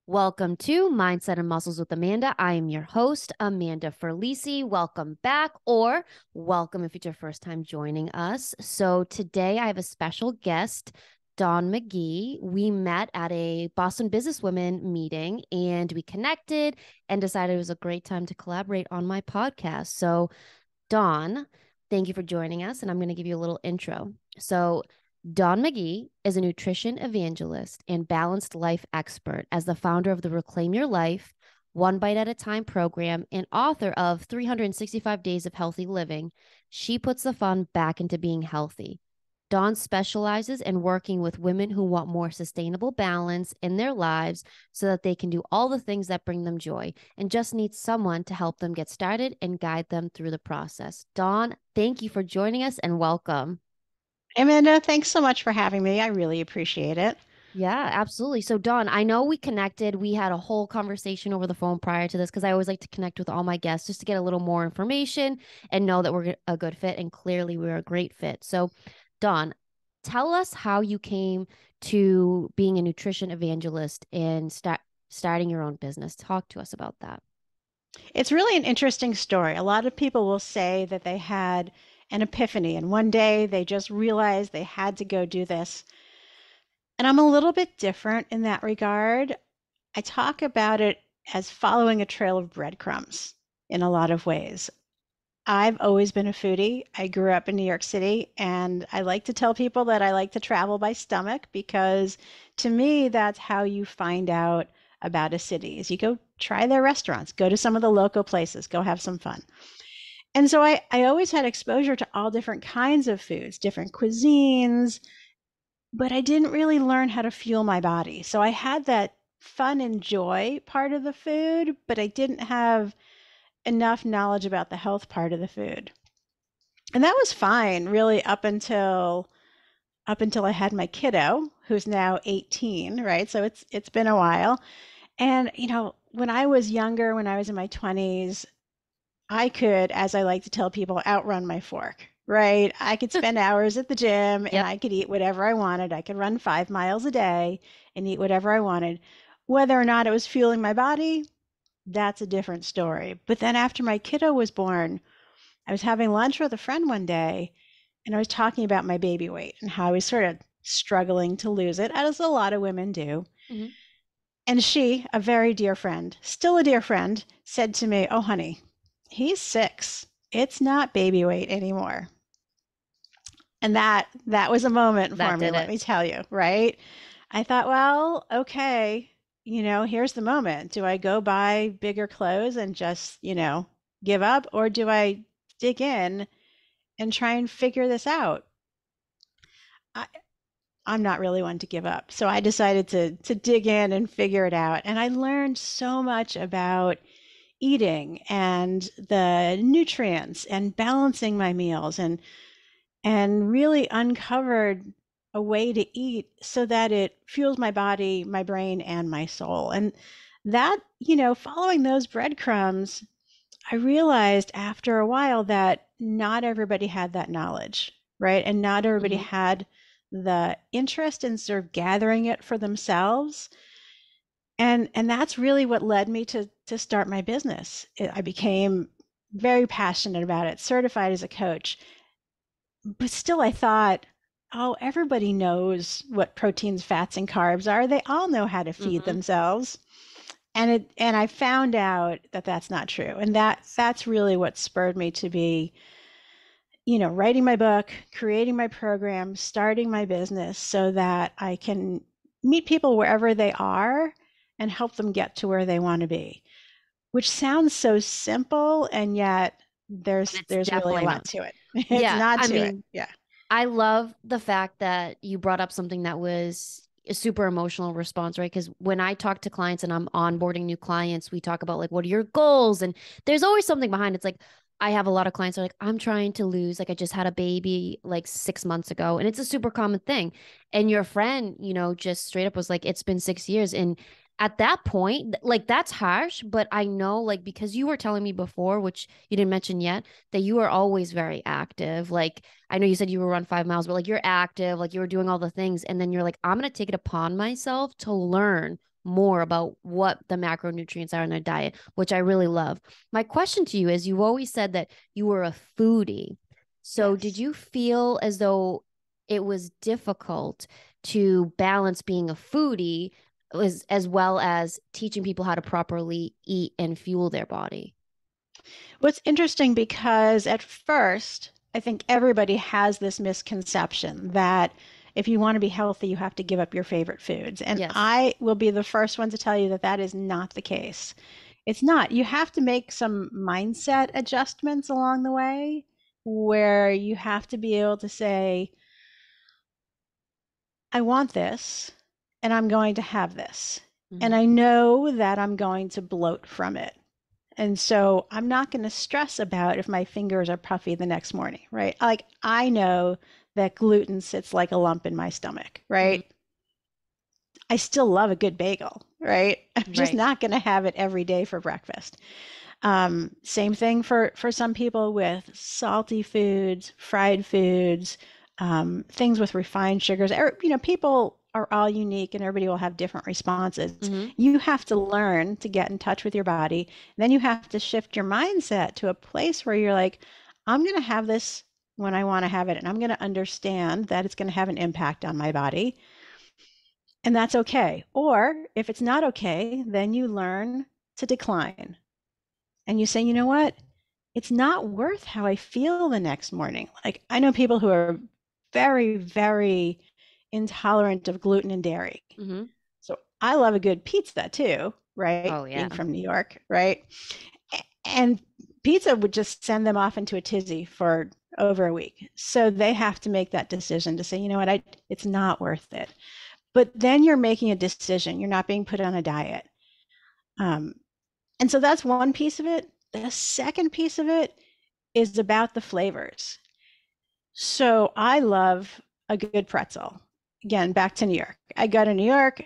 Welcome to Mindset and Muscles with Amanda. I am your host, Amanda Ferlisi. Welcome back, or welcome if it's your first time joining us. So today I have a special guest, Dawn McGee. We met at a Boston Businesswomen meeting and we connected and decided it was a great time to collaborate on my podcast. So Dawn, thank you for joining us, and I'm going to give you a little intro. So Dawn McGee is a nutrition evangelist and balanced life expert as the founder of the Reclaim Your Life, One Bite at a Time program and author of 365 Days of Healthy Living. She puts the fun back into being healthy. Dawn specializes in working with women who want more sustainable balance in their lives so that they can do all the things that bring them joy and just need someone to help them get started and guide them through the process. Dawn, thank you for joining us and welcome. Amanda, thanks so much for having me. I really appreciate it. Yeah, absolutely. So, Dawn, I know we connected. We had a whole conversation over the phone prior to this because I always like to connect with all my guests just to get a little more information and know that we're a good fit. And clearly, we're a great fit. So, Dawn, tell us how you came to being a nutrition evangelist and starting your own business. Talk to us about that. It's really an interesting story. A lot of people will say that they had an epiphany and one day they just realized they had to go do this. And I'm a little bit different in that regard. I talk about it as following a trail of breadcrumbs in a lot of ways. I've always been a foodie. I grew up in New York City, and I like to tell people that I like to travel by stomach because to me, that's how you find out about a city is you go try their restaurants, go to some of the local places, go have some fun. And so I always had exposure to all different kinds of foods, different cuisines, but I didn't really learn how to fuel my body. So I had that fun and joy part of the food, but I didn't have enough knowledge about the health part of the food. And that was fine really up until I had my kiddo who's now 18, right? So it's been a while. And when I was younger, when I was in my 20s, I could, as I like to tell people, outrun my fork, right? I could spend hours at the gym and Yep. I could eat whatever I wanted. I could run 5 miles a day and eat whatever I wanted. Whether or not it was fueling my body, that's a different story. But then after my kiddo was born, I was having lunch with a friend one day and I was talking about my baby weight and how I was sort of struggling to lose it, as a lot of women do. Mhm. And she, a very dear friend, still a dear friend, said to me, "Oh, honey, he's 6. It's not baby weight anymore." And that was a moment for That me, did let it. me tell you, right? I thought, well, okay, here's the moment. Do I go buy bigger clothes and just, give up, or do I dig in and try and figure this out? I, I'm not really one to give up. So I decided to dig in and figure it out. And I learned so much about eating and the nutrients and balancing my meals and really uncovered a way to eat so that it fuels my body, my brain, and my soul. And that, following those breadcrumbs, I realized after a while that not everybody had that knowledge, right? And not everybody Mhm. had the interest in sort of gathering it for themselves. And that's really what led me to start my business. I became very passionate about it, certified as a coach. But still I thought, oh, everybody knows what proteins, fats, and carbs are. They all know how to feed Mhm. themselves. And I found out that that's not true. And that's really what spurred me to be, writing my book, creating my program, starting my business so that I can meet people wherever they are and help them get to where they want to be. Which sounds so simple, and yet And there's it's there's really a definitely lot not. to it. It's Yeah, not I to it. mean, Yeah. I love the fact that you brought up something that was a super emotional response, right? Because when I talk to clients and I'm onboarding new clients, we talk about like, what are your goals? And there's always something behind it. It's like, I have a lot of clients that are like, I'm trying to lose, like, I just had a baby like 6 months ago. And it's a super common thing. And your friend, just straight up was like, it's been 6 years. And at that point, like, that's harsh. But I know, like, because you were telling me before, which you didn't mention yet, that you are always very active. Like, I know you said you were run 5 miles, but like you're active, like you were doing all the things. And then you're like, I'm going to take it upon myself to learn more about what the macronutrients are in their diet, which I really love. My question to you is, you always said that you were a foodie. So did Yes. you feel as though it was difficult to balance being a foodie as well as teaching people how to properly eat and fuel their body? What's interesting because at first, I think everybody has this misconception that if you want to be healthy, you have to give up your favorite foods. And Yes. I will be the first one to tell you that that is not the case. It's not. You have to make some mindset adjustments along the way where you have to be able to say, I want this and I'm going to have this. And Mm-hmm. I know that I'm going to bloat from it. And so I'm not going to stress about if my fingers are puffy the next morning, right? Like I know that gluten sits like a lump in my stomach, Mm-hmm. right? I still love a good bagel, right? I'm just Right. not going to have it every day for breakfast. Same thing for some people with salty foods, fried foods, things with refined sugars. People are all unique and everybody will have different responses. Mm-hmm. You have to learn to get in touch with your body. Then you have to shift your mindset to a place where you're like, I'm going to have this when I want to have it, and I'm going to understand that it's going to have an impact on my body, and that's okay. Or if it's not okay, then you learn to decline and you say, you know what? It's not worth how I feel the next morning. Like I know people who are very, very intolerant of gluten and dairy. Mm-hmm. So I love a good pizza too, right? Oh yeah. Being from New York, right? And pizza would just send them off into a tizzy for over a week. So they have to make that decision to say, you know what, it's not worth it. But then you're making a decision. You're not being put on a diet. Um, and so that's one piece of it. The second piece of it is about the flavors. So I love a good pretzel. Again, back to New York. I go to New York,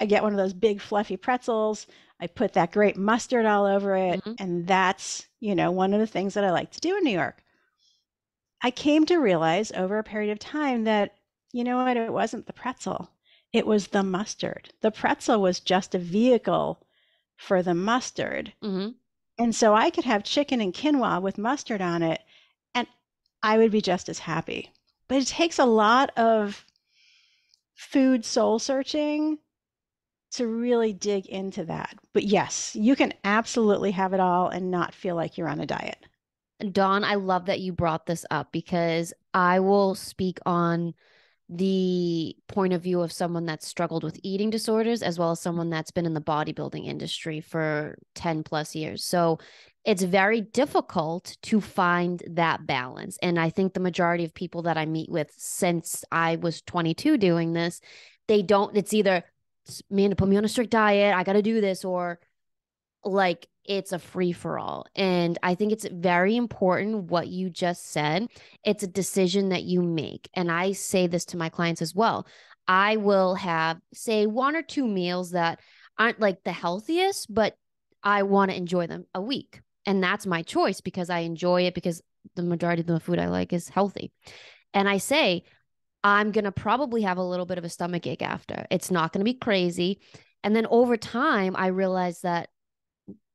I get one of those big fluffy pretzels. I put that great mustard all over it, Mm-hmm. and that's, one of the things that I like to do in New York. I came to realize over a period of time that, you know what, it wasn't the pretzel. It was the mustard. The pretzel was just a vehicle for the mustard. Mm-hmm. And so I could have chicken and quinoa with mustard on it, and I would be just as happy. But it takes a lot of food soul searching to really dig into that. But yes, you can absolutely have it all and not feel like you're on a diet. Dawn, I love that you brought this up because I will speak on the point of view of someone that's struggled with eating disorders as well as someone that's been in the bodybuilding industry for 10 plus years. So it's very difficult to find that balance. And I think the majority of people that I meet with since I was 22 doing this, they don't, it's either, man, to put me on a strict diet, I got to do this, or like it's a free for all. And I think it's very important what you just said. It's a decision that you make. And I say this to my clients as well. I will have, say, one or two meals that aren't like the healthiest, but I want to enjoy them a week. And that's my choice because I enjoy it because the majority of the food I like is healthy. And I say, I'm going to probably have a little bit of a stomach ache after. It's not going to be crazy. And then over time, I realized that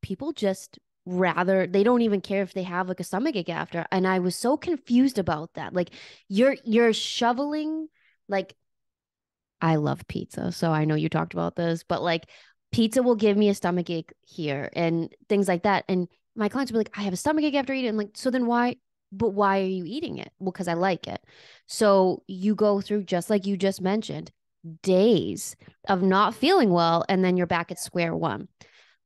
people just rather they don't even care if they have like a stomach ache after, and I was so confused about that. Like you're shoveling, like, I love pizza, so I know you talked about this, but like pizza will give me a stomach ache here and things like that, and my clients will be like, I have a stomach ache after eating. I'm like, so then why, but why are you eating it? Well, because I like it. So you go through, just like you just mentioned, days of not feeling well, and then you're back at square one.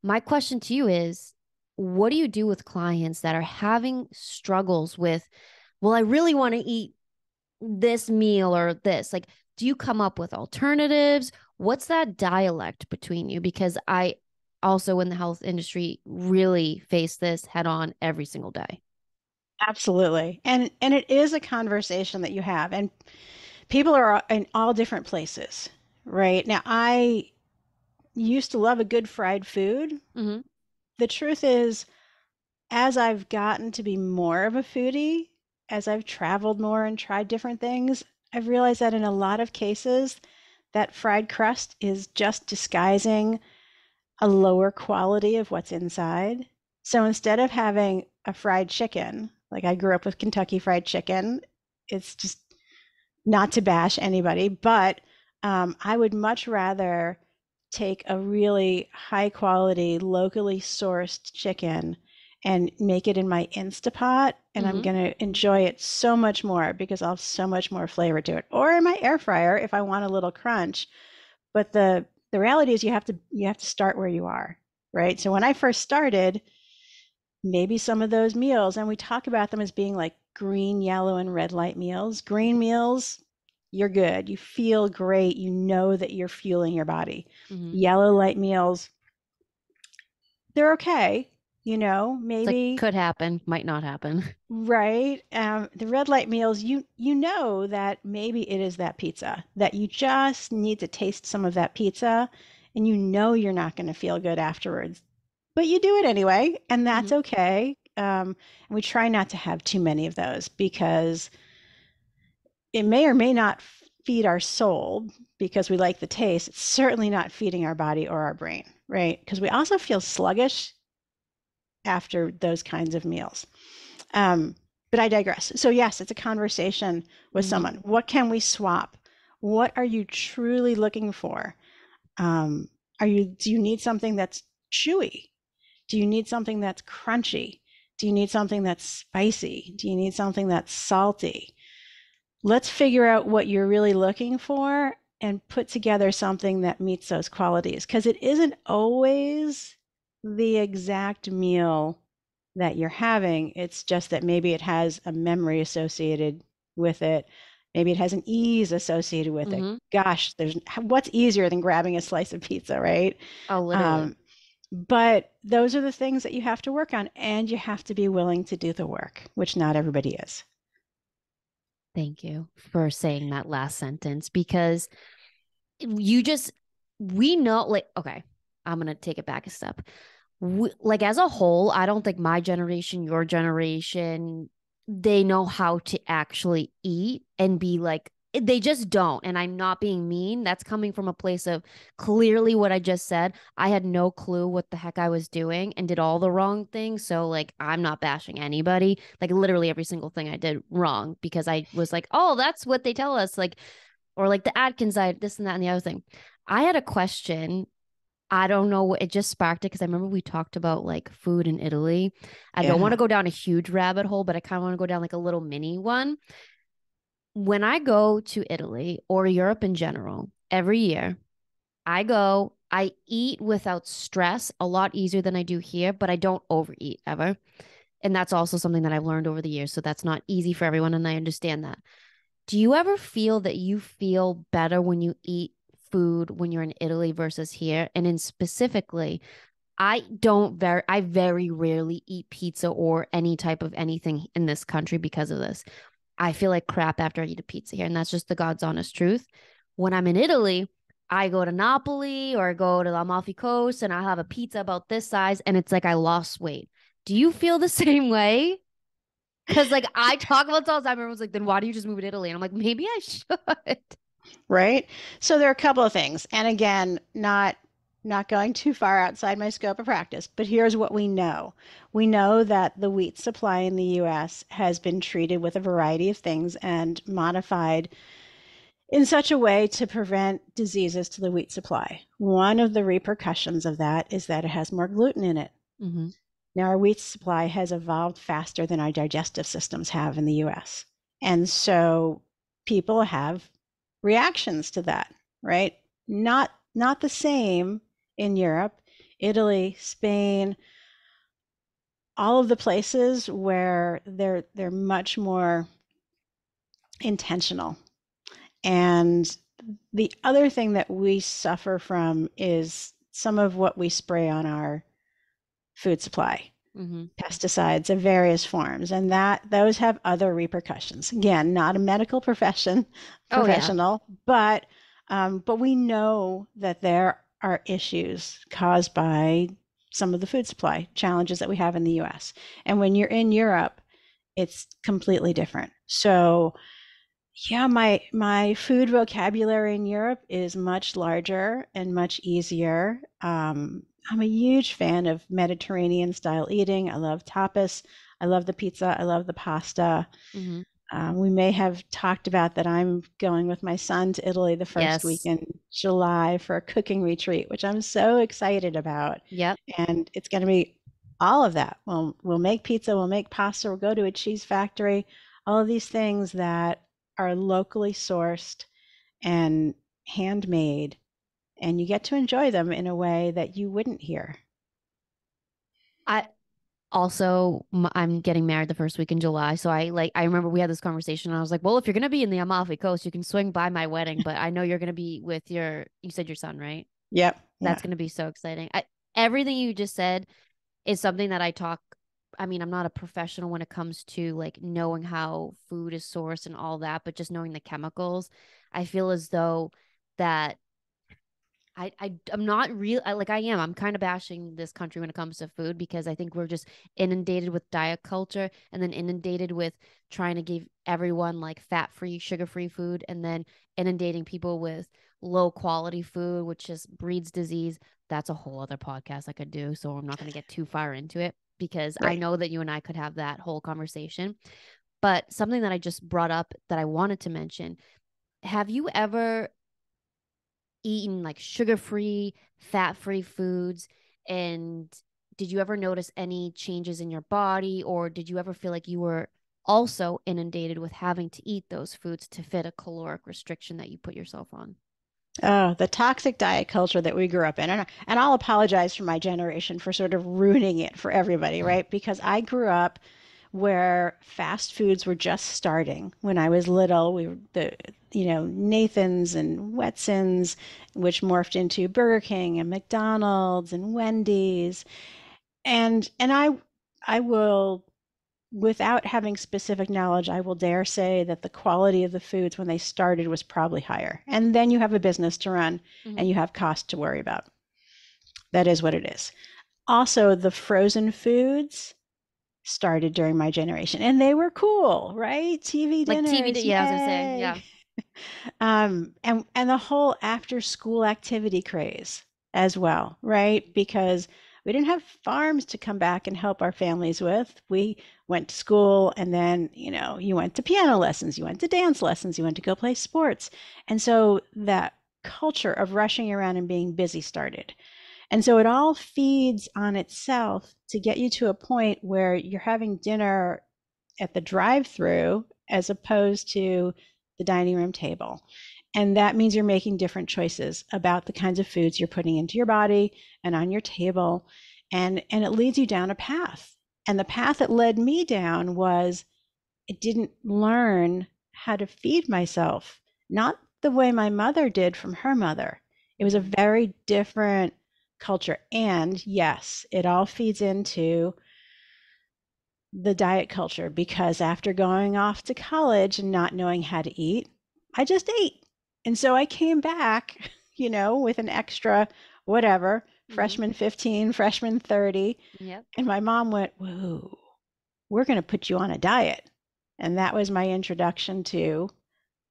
My question to you is, what do you do with clients that are having struggles with, well, I really want to eat this meal or this? Like, do you come up with alternatives? What's that dialect between you? Because I also in the health industry really face this head on every single day. Absolutely. And it is a conversation that you have. And people are in all different places, right? Now, I used to love a good fried food. Mm-hmm. The truth is, as I've gotten to be more of a foodie, as I've traveled more and tried different things, I've realized that in a lot of cases, that fried crust is just disguising a lower quality of what's inside. So instead of having a fried chicken, like I grew up with Kentucky Fried Chicken, it's just not to bash anybody, but I would much rather take a really high quality, locally sourced chicken and make it in my Instapot, and I'm Mm-hmm. going to enjoy it so much more because I'll have so much more flavor to it. Or in my air fryer if I want a little crunch. But the reality is you have to start where you are, right? So when I first started, maybe some of those meals, and we talk about them as being like green, yellow, and red light meals. Green meals, you're good. You feel great. You know that you're fueling your body. Mm-hmm. Yellow light meals, they're okay. It's like Maybe could happen, might not happen. right. The red light meals, you know that maybe it is that pizza that you just need to taste some of that pizza, and you know you're not going to feel good afterwards, but you do it anyway, and that's Mm-hmm. okay. And we try not to have too many of those because it may or may not feed our soul because we like the taste. It's certainly not feeding our body or our brain, right? Because we also feel sluggish after those kinds of meals. Um, but I digress. So, yes, it's a conversation with Mm-hmm. someone. What can we swap? What are you truly looking for? Um, do you need something that's chewy? Do you need something that's crunchy? Do you need something that's spicy? Do you need something that's salty? Let's figure out what you're really looking for and put together something that meets those qualities because it isn't always the exact meal that you're having. It's just that maybe it has a memory associated with it. Maybe it has an ease associated with it. Mm-hmm. Gosh, there's what's easier than grabbing a slice of pizza, right? Oh, literally. Um, but those are the things that you have to work on, and you have to be willing to do the work, which not everybody is. Thank you for saying that last sentence because you just, we know, like, okay, I'm going to take it back a step. Like, as a whole, I don't think my generation, your generation, they know how to actually eat and be like, they just don't. And I'm not being mean. That's coming from a place of clearly what I just said. I had no clue what the heck I was doing and did all the wrong things. So, like, I'm not bashing anybody. Like, literally every single thing I did wrong because I was like, oh, that's what they tell us. Like, or like the Atkins diet, this and that and the other thing. I had a question. I don't know what it just sparked it because I remember we talked about like food in Italy. I don't want Yeah. to go down a huge rabbit hole, but I kind of want to go down like a little mini one. When I go to Italy or Europe in general, every year, I eat without stress a lot easier than I do here, but I don't overeat ever. And that's also something that I've learned over the years. So that's not easy for everyone. And I understand that. Do you ever feel that you feel better when you eat food when you're in Italy versus here? And in specifically, I very rarely eat pizza or any type of anything in this country because of this. I feel like crap after I eat a pizza here, and that's just the God's honest truth. When I'm in Italy, I go to Napoli or I go to the Amalfi Coast and I have a pizza about this size and it's like I lost weight. Do you feel the same way? Because like I talk about this all the time. Everyone's like, then why do you just move to Italy? And I'm like, maybe I should. Right? So there are a couple of things. And again, not going too far outside my scope of practice, but here's what we know. We know that the wheat supply in the US has been treated with a variety of things and modified in such a way to prevent diseases to the wheat supply. One of the repercussions of that is that it has more gluten in it. Mm-hmm. Now, our wheat supply has evolved faster than our digestive systems have in the US. And so people have reactions to that, right? Not the same in Europe, Italy, Spain, all of the places where they're much more intentional. And the other thing that we suffer from is some of what we spray on our food supply, Mm-hmm. pesticides of various forms, and that those have other repercussions. Again, not a medical Oh yeah. professional, but we know that there are issues caused by some of the food supply challenges that we have in the US. And when you're in Europe, it's completely different. So Yeah, my food vocabulary in Europe is much larger and much easier. I'm a huge fan of Mediterranean style eating. I love tapas. I love the pizza. I love the pasta. Hmm. We may have talked about that I'm going with my son to Italy the first week Yes. in July for a cooking retreat, which I'm so excited about. Yep. And it's going to be all of that. We'll make pizza, we'll make pasta, we'll go to a cheese factory, all of these things that are locally sourced and handmade, and you get to enjoy them in a way that you wouldn't here. I also I'm getting married the first week in July, so I remember we had this conversation and I was like, well, if you're gonna be in the Amalfi Coast, you can swing by my wedding, but I know you're gonna be with you said your son, right? Yep. That's Yeah. gonna be so exciting. Everything you just said is something that I mean, I'm not a professional when it comes to like knowing how food is sourced and all that, but just knowing the chemicals, I feel as though that I'm not real like I am. I'm kind of bashing this country when it comes to food because I think we're just inundated with diet culture and then inundated with trying to give everyone like fat-free, sugar-free food and then inundating people with low quality food, which just breeds disease. That's a whole other podcast I could do, so I'm not going to get too far into it because I Right. know that you and I could have that whole conversation. But something that I just brought up that I wanted to mention, have you ever eaten like sugar-free, fat-free foods? And did you ever notice any changes in your body, or did you ever feel like you were also inundated with having to eat those foods to fit a caloric restriction that you put yourself on? Oh, the toxic diet culture that we grew up in. And I'll apologize for my generation for sort of ruining it for everybody, right? Because I grew up where fast foods were just starting. When I was little, we were Nathan's and Wetson's, which morphed into Burger King and McDonald's and Wendy's. And I will, without having specific knowledge, I will dare say that the quality of the foods when they started was probably higher. And then you have a business to run Mm-hmm. and you have cost to worry about. That is what it is. Also, the frozen foods started during my generation and they were cool, right? TV Like TV, dinners, yeah, I was gonna say, yay. yeah. And the whole after school activity craze as well, right? Because we didn't have farms to come back and help our families with. We went to school and then, you went to piano lessons, you went to dance lessons, you went to go play sports. And so that culture of rushing around and being busy started. And so it all feeds on itself to get you to a point where you're having dinner at the drive-through as opposed to the dining room table. And that means you're making different choices about the kinds of foods you're putting into your body and on your table. And it leads you down a path. And the path it led me down was I didn't learn how to feed myself, not the way my mother did from her mother. It was a Mm-hmm. very different culture. And yes, it all feeds into the diet culture because after going off to college and not knowing how to eat, I just ate. And so I came back, with an extra whatever, Mm-hmm. freshman 15, freshman 30. Yep. And my mom went, whoa, we're going to put you on a diet. And that was my introduction to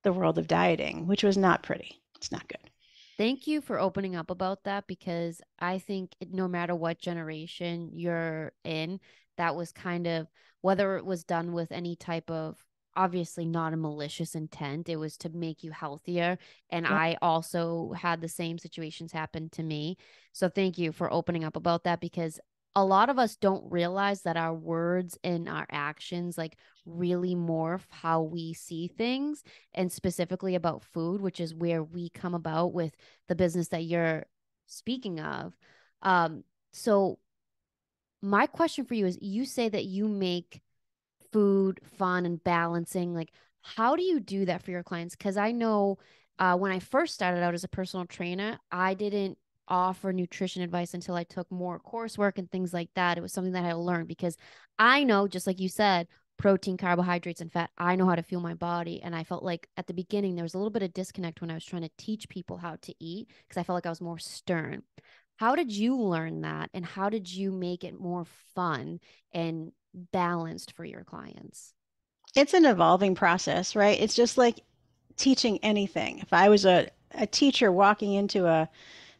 the world of dieting, which was not pretty. It's not good. Thank you for opening up about that because I think no matter what generation you're in, that was kind of whether it was done with any type of obviously not a malicious intent, it was to make you healthier. And Yep. I also had the same situations happen to me. So thank you for opening up about that because a lot of us don't realize that our words and our actions like really morph how we see things and specifically about food, which is where we come about with the business that you're speaking of. So my question for you is you say that you make food fun and balancing. Like, how do you do that for your clients? Because I know when I first started out as a personal trainer, I didn't offer nutrition advice until I took more coursework and things like that. It was something that I learned because I know, just like you said, protein, carbohydrates, and fat, I know how to fuel my body. And I felt like at the beginning, there was a little bit of disconnect when I was trying to teach people how to eat because I felt like I was more stern. How did you learn that? And how did you make it more fun and balanced for your clients? It's an evolving process, right? It's just like teaching anything. If I was a teacher walking into a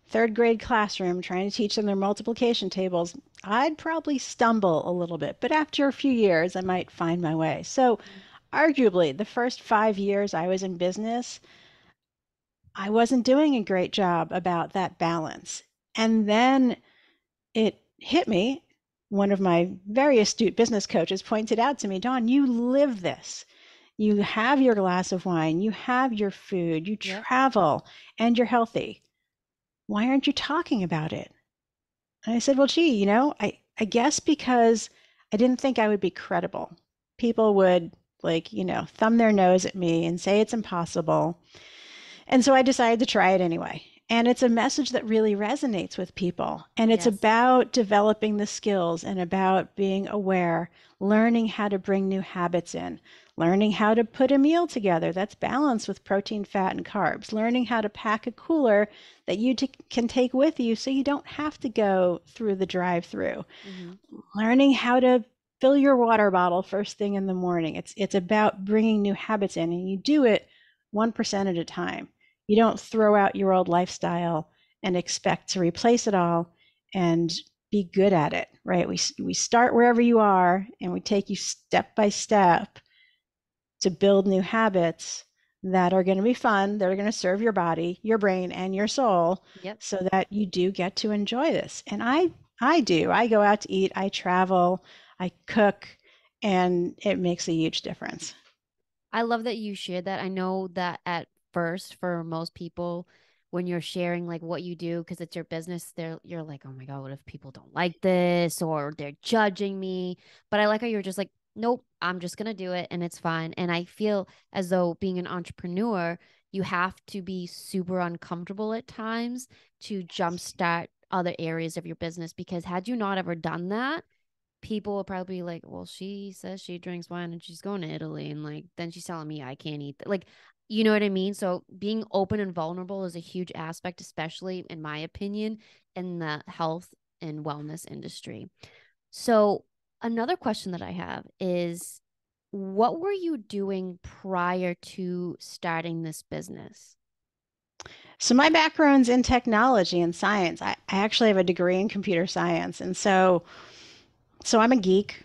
third grade classroom trying to teach them their multiplication tables, I'd probably stumble a little bit. But after a few years, I might find my way. So, arguably, the first 5 years I was in business, I wasn't doing a great job about that balance. And then it hit me. One of my very astute business coaches pointed out to me, Dawn, you live this. You have your glass of wine, you have your food, you Yep. travel, and you're healthy. Why aren't you talking about it? And I said, well, gee, I guess because I didn't think I would be credible. People would, like, thumb their nose at me and say it's impossible. And so I decided to try it anyway. And it's a message that really resonates with people. And it's Yes. about developing the skills and about being aware, learning how to bring new habits in, learning how to put a meal together that's balanced with protein, fat, and carbs, learning how to pack a cooler that you can take with you so you don't have to go through the drive through, Hmm. learning how to fill your water bottle first thing in the morning. It's about bringing new habits in, and you do it 1% at a time. You don't throw out your old lifestyle and expect to replace it all and be good at it, right? We start wherever you are and we take you step by step to build new habits that are going to be fun, that are going to serve your body, your brain, and your soul Yep. so that you do get to enjoy this. And I do. I go out to eat, I travel, I cook, and it makes a huge difference. I love that you shared that. I know that at first, for most people, when you're sharing like what you do because it's your business, you're like, oh my God, what if people don't like this or they're judging me? But I like how you're just like, nope, I'm just gonna do it and it's fine. And I feel as though being an entrepreneur, you have to be super uncomfortable at times to jumpstart other areas of your business because had you not ever done that, people will probably be like, well, she says she drinks wine and she's going to Italy. And like, then she's telling me I can't eat that. Like, you know what I mean? So being open and vulnerable is a huge aspect, especially in my opinion, in the health and wellness industry. So another question that I have is what were you doing prior to starting this business? So my background's in technology and science. I actually have a degree in computer science. And so I'm a geek.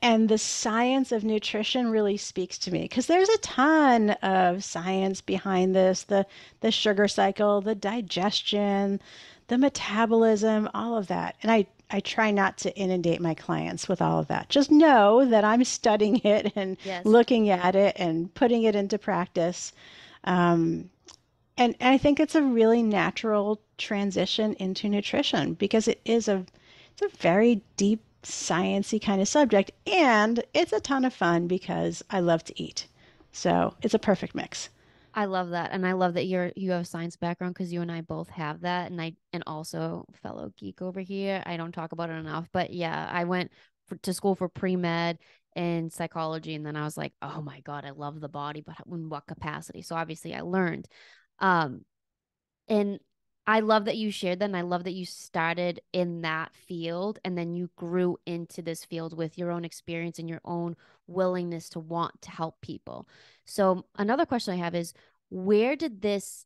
And the science of nutrition really speaks to me because there's a ton of science behind this, the sugar cycle, the digestion, the metabolism, all of that. And I try not to inundate my clients with all of that. Just know that I'm studying it and Yes. looking at it and putting it into practice. Um, and I think it's a really natural transition into nutrition because it's a very deep sciencey kind of subject and it's a ton of fun because I love to eat. So it's a perfect mix. I love that. And I love that you have a science background because you and I both have that. And also fellow geek over here. I don't talk about it enough. But yeah, I went to school for pre-med and psychology. And then I was like, oh my God, I love the body, but in what capacity? So obviously I learned. Um, and I love that you shared that. And I love that you started in that field and then you grew into this field with your own experience and your own willingness to want to help people. So, another question I have is where did this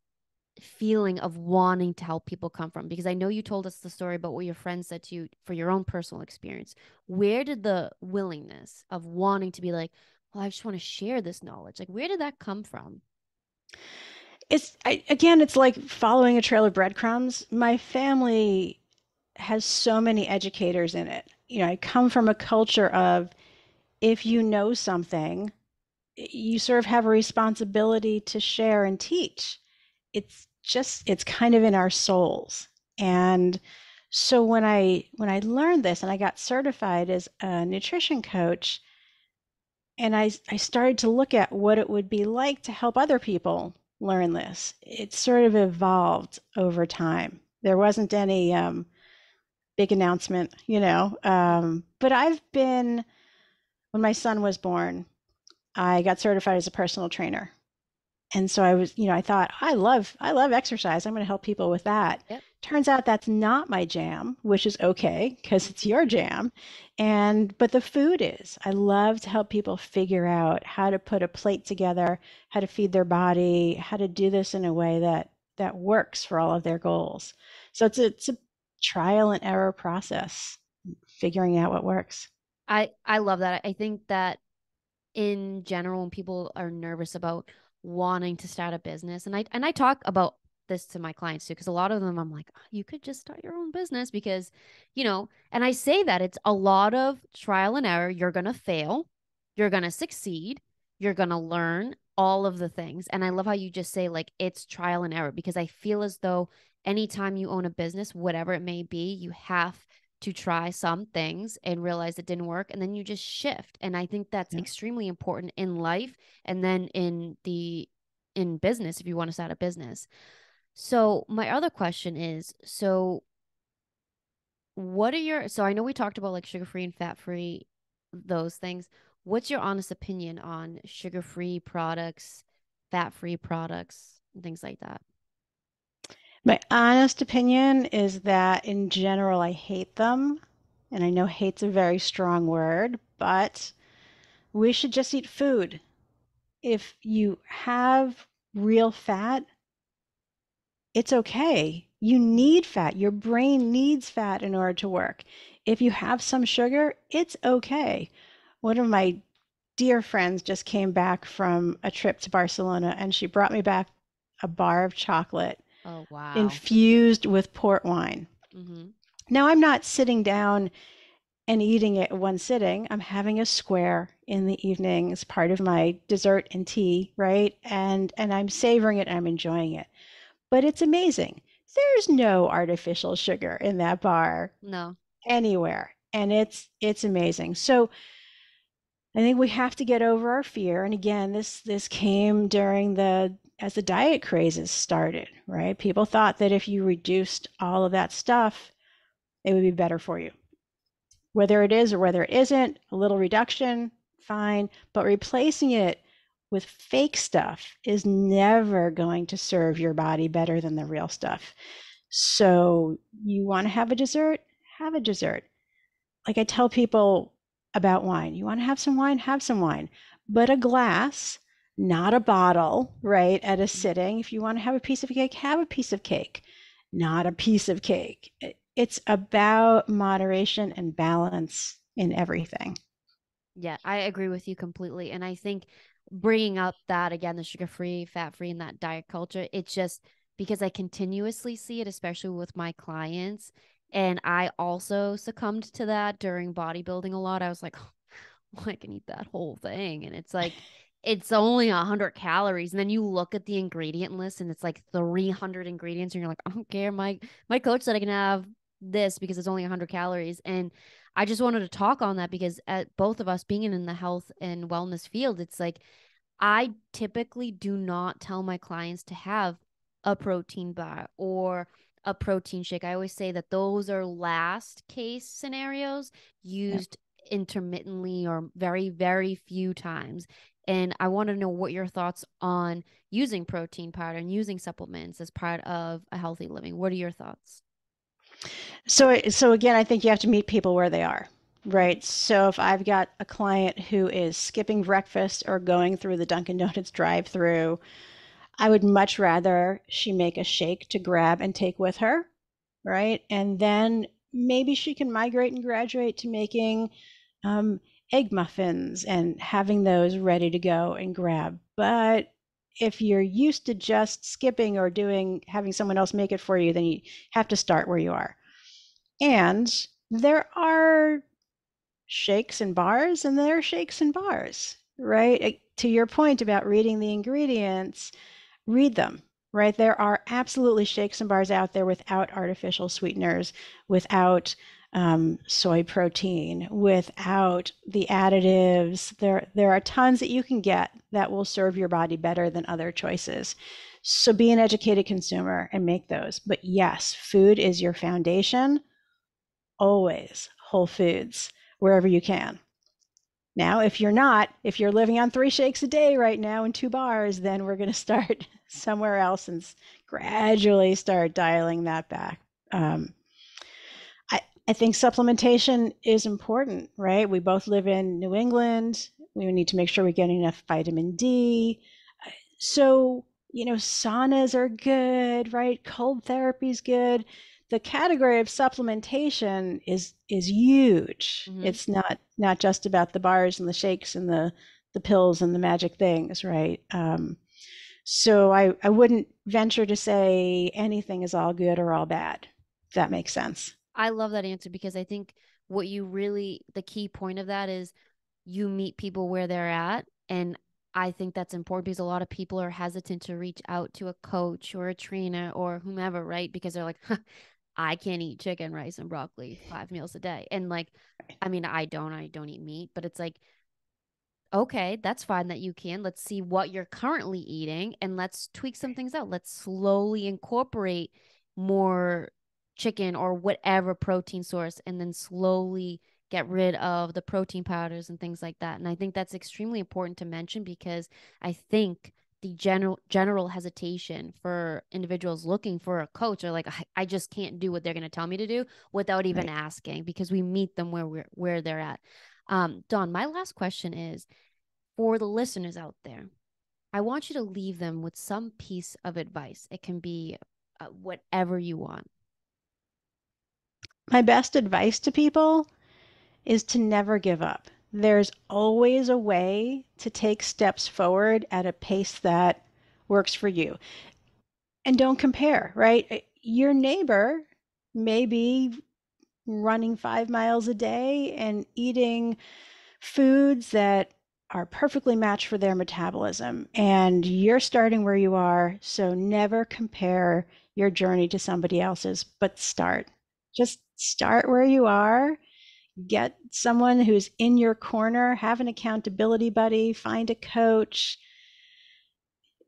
feeling of wanting to help people come from? Because I know you told us the story about what your friend said to you for your own personal experience. Where did the willingness of wanting to be like, well, I just want to share this knowledge, like, where did that come from? Again, it's like following a trail of breadcrumbs. My family has so many educators in it. I come from a culture of if you know something, you sort of have a responsibility to share and teach. It's kind of in our souls. And so when I learned this and I got certified as a nutrition coach and I started to look at what it would be like to help other people learn this, it sort of evolved over time. There wasn't any big announcement, but when my son was born, I got certified as a personal trainer. And so I thought, I love exercise. I'm going to help people with that. Yep. Turns out that's not my jam, which is okay because it's your jam. But the food is. I love to help people figure out how to put a plate together, how to feed their body, how to do this in a way that works for all of their goals. So it's a trial and error process, figuring out what works. I love that. I think that in general, when people are nervous about wanting to start a business, and I talk about this to my clients too, because a lot of them I'm like, "Oh, you could just start your own business because, and I say that it's a lot of trial and error. You're gonna fail, you're gonna succeed, you're gonna learn all of the things. And I love how you just say like it's trial and error because I feel as though anytime you own a business, whatever it may be, you have to try some things and realize it didn't work and then you just shift. And I think that's Yeah. extremely important in life and then in business if you want to start a business. So my other question is, so I know we talked about like sugar-free and fat-free, those things. What's your honest opinion on sugar-free products, fat-free products, and things like that? My honest opinion is that in general, I hate them. And I know hate's a very strong word, but we should just eat food. If you have real fat, it's okay. You Mhm. need fat. Your brain needs fat in order to work. If you have some sugar, it's okay. One of my dear friends just came back from a trip to Barcelona and she brought me back a bar of chocolate Oh, wow. infused with port wine. Mm-hmm. Now, I'm not sitting down and eating it one sitting. I'm having a square in the evenings, part of my dessert and tea, right? And I'm savoring it and I'm enjoying it. But it's amazing. There's no artificial sugar in that bar No. anywhere. And it's amazing. So I think we have to get over our fear. And again, this came during the as the diet crazes started, right? People thought that if you reduced all of that stuff, it would be better for you. Whether it is or whether it isn't, a little reduction, fine. But replacing it with fake stuff is never going to serve your body better than the real stuff. So you want to have a dessert? Have a dessert. Like I tell people about wine. You want to have some wine? Have some wine. But a glass, not a bottle, right? At a sitting. If you want to have a piece of cake, have a piece of cake, not a piece of cake. It's about moderation and balance in everything. Yeah, I agree with you completely. And I think bringing up that again, the sugar free, fat free, and that diet culture, it's just because I continuously see it, especially with my clients. And I also succumbed to that during bodybuilding a lot. I was like, well, I can eat that whole thing. And it's like, it's only 100 calories. And then you look at the ingredient list and it's like 300 ingredients. And you're like, I don't care. My coach said I can have this because it's only 100 calories. And I just wanted to talk on that because at both of us being in the health and wellness field, it's like I typically do not tell my clients to have a protein bar or a protein shake. I always say that those are last case scenarios Yeah. used intermittently or very, very few times. And I want to know what your thoughts on using protein powder and using supplements as part of a healthy living. What are your thoughts? So again, I think you have to meet people where they are, Mm-hmm. right? So if I've got a client who is skipping breakfast or going through the Dunkin' Donuts drive-through, I would much rather she make a shake to grab and take with her, right? And then maybe she can migrate and graduate to making um, egg muffins and having those ready to go and grab. But if you're used to just skipping or having someone else make it for you, then you have to start where you are. And there are shakes and bars, and there are shakes and bars, right? To your point about reading the ingredients, read them, right? There are absolutely shakes and bars out there without artificial sweeteners, without soy protein, without the additives. There are tons that you can get that will serve your body better than other choices. So be an educated consumer and make those. But yes, food is your foundation. Always whole foods wherever you can. Now, if you're living on 3 shakes a day right now and 2 bars, then we're going to start somewhere else and gradually start dialing that back. Um, I think supplementation is important, right? We both live in New England. We need to make sure we're getting enough vitamin D. So, saunas are good, right? Cold therapy is good. The category of supplementation is huge. Mm-hmm. It's not just about the bars and the shakes and the pills and the magic things, right? So I wouldn't venture to say anything is all good or all bad, if that makes sense. I love that answer because I think the key point of that is you meet people where they're at. And I think that's important because a lot of people are hesitant to reach out to a coach or a trainer or whomever, right? Because they're like, I can't eat chicken, rice, and broccoli 5 meals a day. And like, I mean, I don't eat meat, but it's like, okay, that's fine that you can. Let's see what you're currently eating and let's tweak some things out. Let's slowly incorporate more chicken or whatever protein source and then slowly get rid of the protein powders and things like that. And I think that's extremely important to mention because I think the general hesitation for individuals looking for a coach are like I just can't do what they're going to tell me to do without even Right. asking because we meet them where they're at. Dawn, my last question is for the listeners out there, I want you to leave them with some piece of advice. It can be whatever you want. My best advice to people is to never give up. There's always a way to take steps forward at a pace that works for you. And don't compare, right? Your neighbor may be running 5 miles a day and eating foods that are perfectly matched for their metabolism. And you're starting where you are. So never compare your journey to somebody else's, but start. Just start where you are. Get someone who's in your corner, have an accountability buddy, find a coach,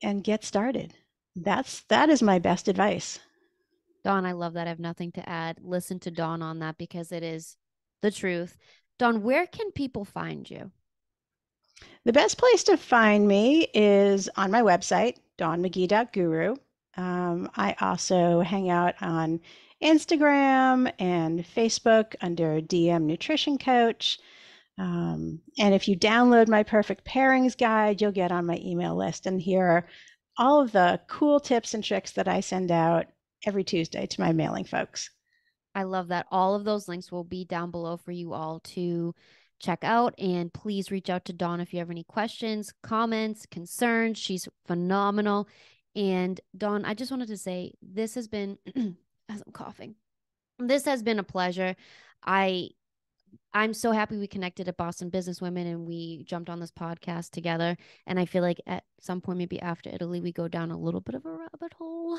and get started. That is my best advice. Dawn, I love that. I have nothing to add. Listen to Dawn on that because it is the truth. Dawn, where can people find you? The best place to find me is on my website, dawnmcgee.guru. I also hang out on Instagram and Facebook under DM Nutrition Coach. And if you download my Perfect Pairings Guide, you'll get on my email list and hear all of the cool tips and tricks that I send out every Tuesday to my mailing folks. I love that. All of those links will be down below for you all to check out. And please reach out to Dawn if you have any questions, comments, concerns. She's phenomenal. And Dawn, I just wanted to say this has been, as I'm coughing, this has been a pleasure. I I'm so happy we connected at Boston Businesswomen and we jumped on this podcast together. And I feel like at some point, maybe after Italy, we go down a little bit of a rabbit hole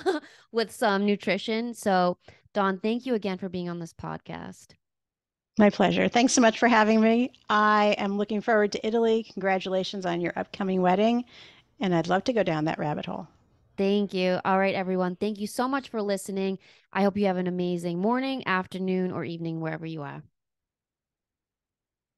with some nutrition. So, Dawn, thank you again for being on this podcast. My pleasure. Thanks so much for having me. I am looking forward to Italy. Congratulations on your upcoming wedding. And I'd love to go down that rabbit hole. Thank you. All right, everyone. Thank you so much for listening. I hope you have an amazing morning, afternoon, or evening, wherever you are.